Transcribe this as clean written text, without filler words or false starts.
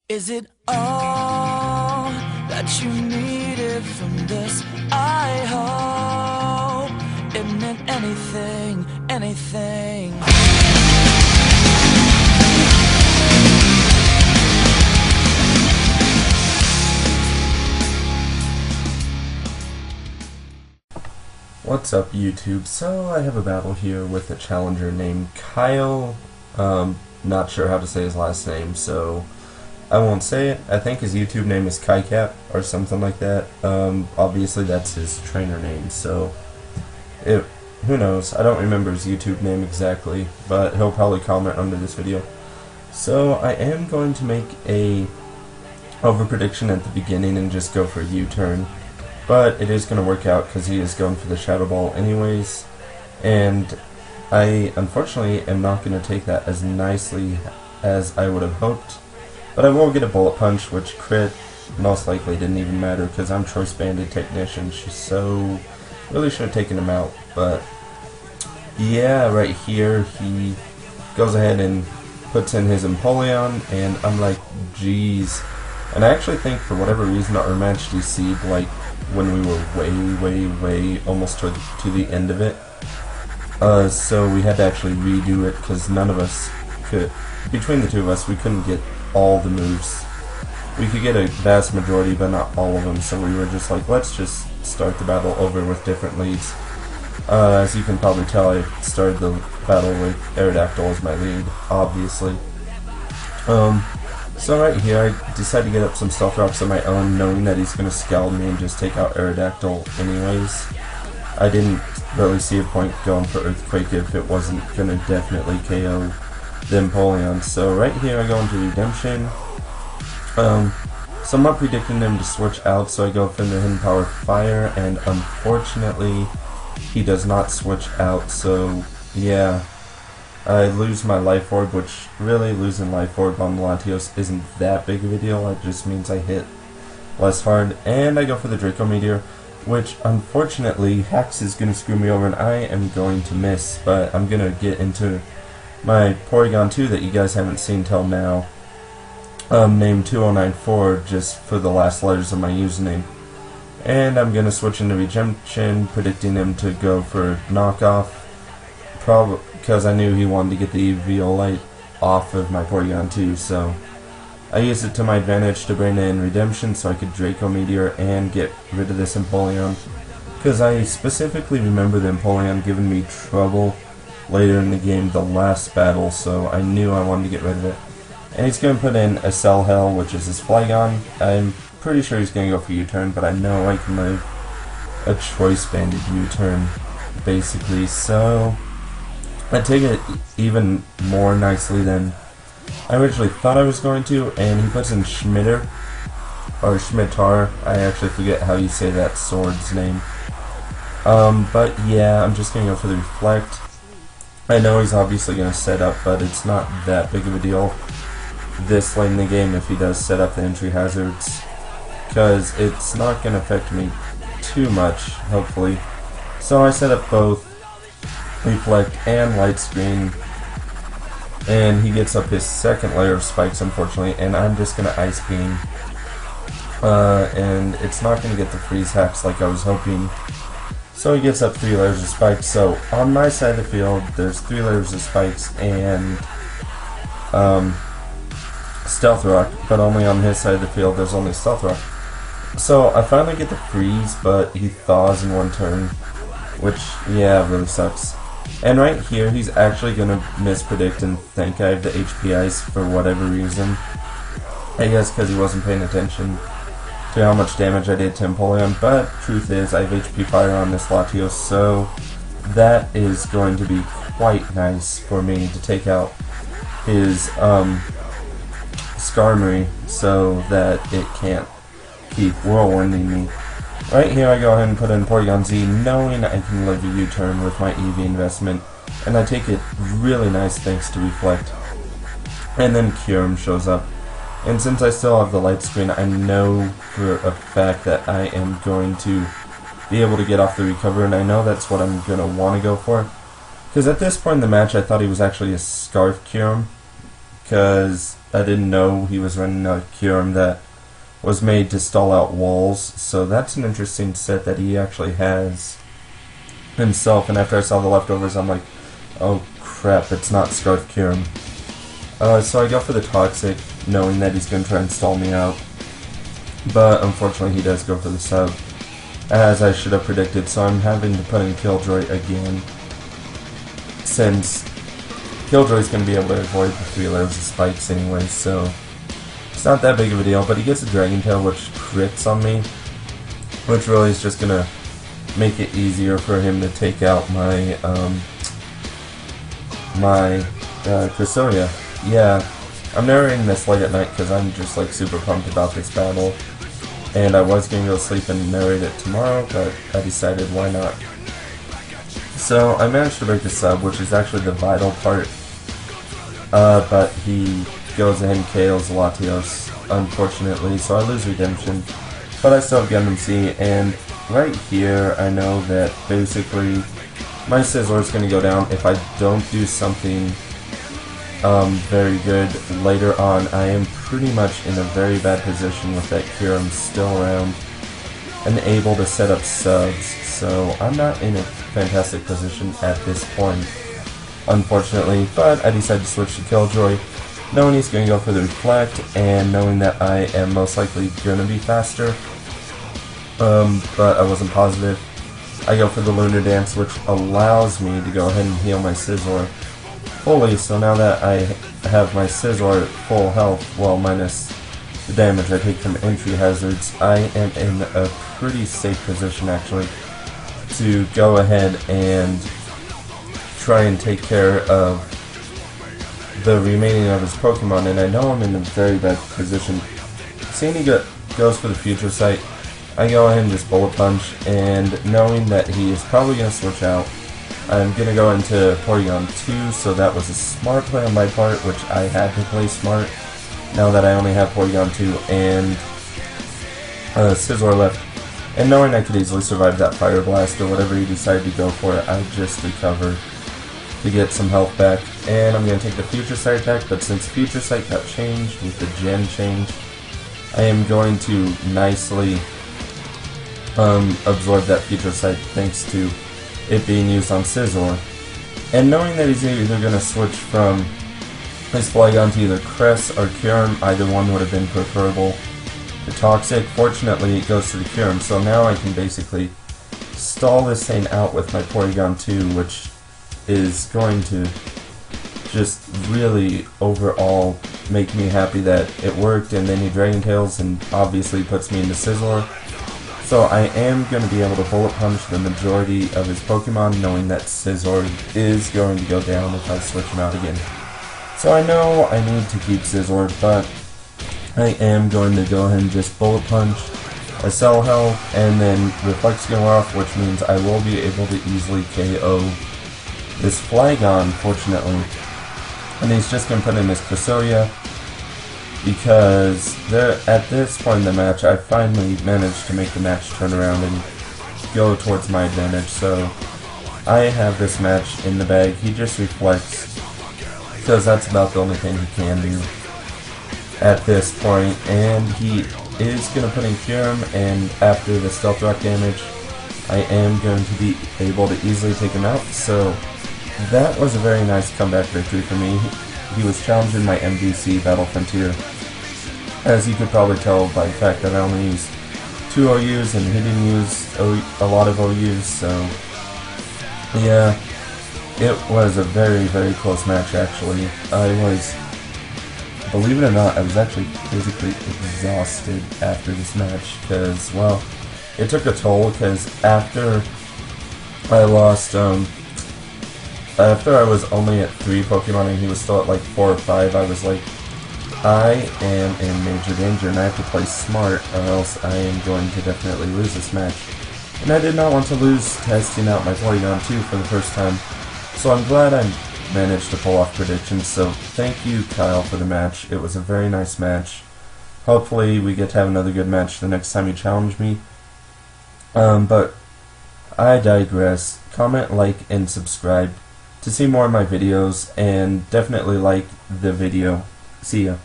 Is it all that you needed from this? I hope it meant anything, anything. What's up, YouTube? So I have a battle here with a challenger named Kyle. Not sure how to say his last name, so I won't say it. I think his YouTube name is KaiCap or something like that. Obviously that's his trainer name, so who knows? I don't remember his YouTube name exactly, but he'll probably comment under this video. So I am going to make a over prediction at the beginning and just go for a U-turn. But it is going to work out because he is going for the Shadow Ball anyways, and I unfortunately am not going to take that as nicely as I would have hoped. But I will get a Bullet Punch, which crit most likely didn't even matter because I'm Choice Banded Technician, so really should have taken him out. But yeah, right here he goes ahead and puts in his Empoleon, and I'm like, geez. And I actually think for whatever reason our match DC'd like when we were way almost to the end of it. So we had to actually redo it because none of us could, between the two of us, we couldn't get all the moves. We could get a vast majority, but not all of them, so we were just like, let's just start the battle over with different leads. As you can probably tell, I started the battle with Aerodactyl as my lead, obviously. So right here, I decided to get up some Stealth Rocks of my own, knowing that he's going to scald me and just take out Aerodactyl anyways. I didn't really see a point going for Earthquake if it wasn't going to definitely KO the Empoleon. So right here, I go into Redemption. So I'm not predicting him to switch out, so I go for the Hidden Power Fire, and unfortunately, he does not switch out, so yeah. I lose my Life Orb, which really losing Life Orb on Latios isn't that big of a deal. It just means I hit less hard. And I go for the Draco Meteor, which unfortunately Hax is going to screw me over and I am going to miss. But I'm going to get into my Porygon 2 that you guys haven't seen till now, named 2094, just for the last letters of my username. And I'm going to switch into Redemption, predicting him to go for Knockoff. Probably because I knew he wanted to get the Eviolite off of my Porygon 2, so I used it to my advantage to bring in Redemption so I could Draco Meteor and get rid of this Empoleon, because I specifically remember the Empoleon giving me trouble later in the game, the last battle, so I knew I wanted to get rid of it. And he's going to put in a Cell Hell, which is his Flygon. I'm pretty sure he's going to go for U-turn, but I know I can live a Choice Banded U-turn, basically, so I take it even more nicely than I originally thought I was going to, and he puts in Schmitter, or Schmittar. I actually forget how you say that sword's name. But yeah, I'm just going to go for the Reflect. I know he's obviously going to set up, but it's not that big of a deal this late in the game if he does set up the entry hazards, because it's not going to affect me too much, hopefully. So I set up both Reflect and Light Screen, and he gets up his second layer of spikes, unfortunately, and I'm just going to Ice Beam, and it's not going to get the Freeze Hacks like I was hoping, so he gets up 3 layers of spikes. So on my side of the field there's 3 layers of spikes and Stealth Rock, but only on his side of the field there's only Stealth Rock. So I finally get the Freeze, but he thaws in 1 turn, which, yeah, really sucks. And right here, he's actually going to mispredict and think I have the HP Ice for whatever reason. I guess because he wasn't paying attention to how much damage I did to Empoleon, but truth is, I have HP Fire on this Latios, so that is going to be quite nice for me to take out his Skarmory so that it can't keep Whirlwinding me. Right here I go ahead and put in Porygon Z, knowing I can live a U-turn with my EV investment, and I take it really nice thanks to Reflect. And then Kyurem shows up, and since I still have the Light Screen, I know for a fact that I am going to be able to get off the recover, and I know that's what I'm going to want to go for. Because at this point in the match I thought he was actually a Scarf Kyurem, because I didn't know he was running a Kyurem that was made to stall out walls, so that's an interesting set that he actually has himself. And after I saw the leftovers, I'm like, oh crap, it's not Scarf Kyurem. So I go for the Toxic, knowing that he's going to try and stall me out, but unfortunately he does go for the sub, as I should have predicted, so I'm having to put in Killjoy again, since Killjoy's going to be able to avoid the 3 layers of spikes anyway, so it's not that big of a deal. But he gets a Dragon Tail, which crits on me, which really is just going to make it easier for him to take out my Cresselia. Yeah, I'm narrating this late at night because I'm just like super pumped about this battle, and I was going to go sleep and narrate it tomorrow, but I decided why not. So I managed to break the sub, which is actually the vital part, but he goes ahead and KOs Latios, unfortunately, so I lose Redemption, but I still have Gundam C, and right here I know that basically my Scizor is going to go down if I don't do something very good later on. I am pretty much in a very bad position with that Kyurem still around and able to set up subs, so I'm not in a fantastic position at this point, unfortunately, but I decided to switch to Killjoy, knowing he's going to go for the Reflect, and knowing that I am most likely going to be faster, but I wasn't positive. I go for the Lunar Dance, which allows me to go ahead and heal my Scizor fully, so now that I have my Scizor at full health, well, minus the damage I take from entry hazards, I am in a pretty safe position actually to go ahead and try and take care of the remaining of his Pokemon, and I know I'm in a very bad position. Seeing he goes for the Future Sight, I go ahead and just Bullet Punch, and knowing that he is probably going to switch out, I'm going to go into Porygon 2, so that was a smart play on my part, which I had to play smart, now that I only have Porygon 2 and Scizor left. And knowing I could easily survive that Fire Blast or whatever he decided to go for, I just recover to get some health back. And I'm going to take the Future Sight back, but since Future Sight got changed with the Gen change, I am going to nicely absorb that Future Sight thanks to it being used on Scizor. And knowing that he's either going to switch from his Flygon to either Cress or Kyurem, either one would have been preferable. The Toxic, fortunately, it goes to the Kyurem, so now I can basically stall this thing out with my Porygon 2, which is going to just really overall make me happy that it worked, and then he Dragon Tails and obviously puts me into Scizor. So I am going to be able to Bullet Punch the majority of his Pokemon, knowing that Scizor is going to go down if I switch him out again. So I know I need to keep Scizor, but I am going to go ahead and just Bullet Punch, a Cell Health, and then Reflects go off, which means I will be able to easily KO this Flygon, fortunately. And he's just going to put in his Cresselia, because at this point in the match, I finally managed to make the match turn around and go towards my advantage. So I have this match in the bag. He just Reflects, because that's about the only thing he can do at this point, and he is going to put in Kyurem, and after the Stealth Rock damage, I am going to be able to easily take him out. So that was a very nice comeback victory for me. He was challenging my MVC Battle Frontier, as you could probably tell by the fact that I only used 2 OUs and he didn't use a lot of OUs, so yeah, it was a very, very close match actually. Believe it or not, I was actually physically exhausted after this match, because, well, it took a toll, because after I lost, after I was only at 3 Pokemon and he was still at like 4 or 5, I was like, I am in major danger and I have to play smart or else I am going to definitely lose this match. And I did not want to lose testing out my Porygon 2 for the first time, so I'm glad I managed to pull off predictions. So thank you, Kyle, for the match. It was a very nice match. Hopefully we get to have another good match the next time you challenge me. But I digress. Comment, like, and subscribe to see more of my videos, and definitely like the video See ya.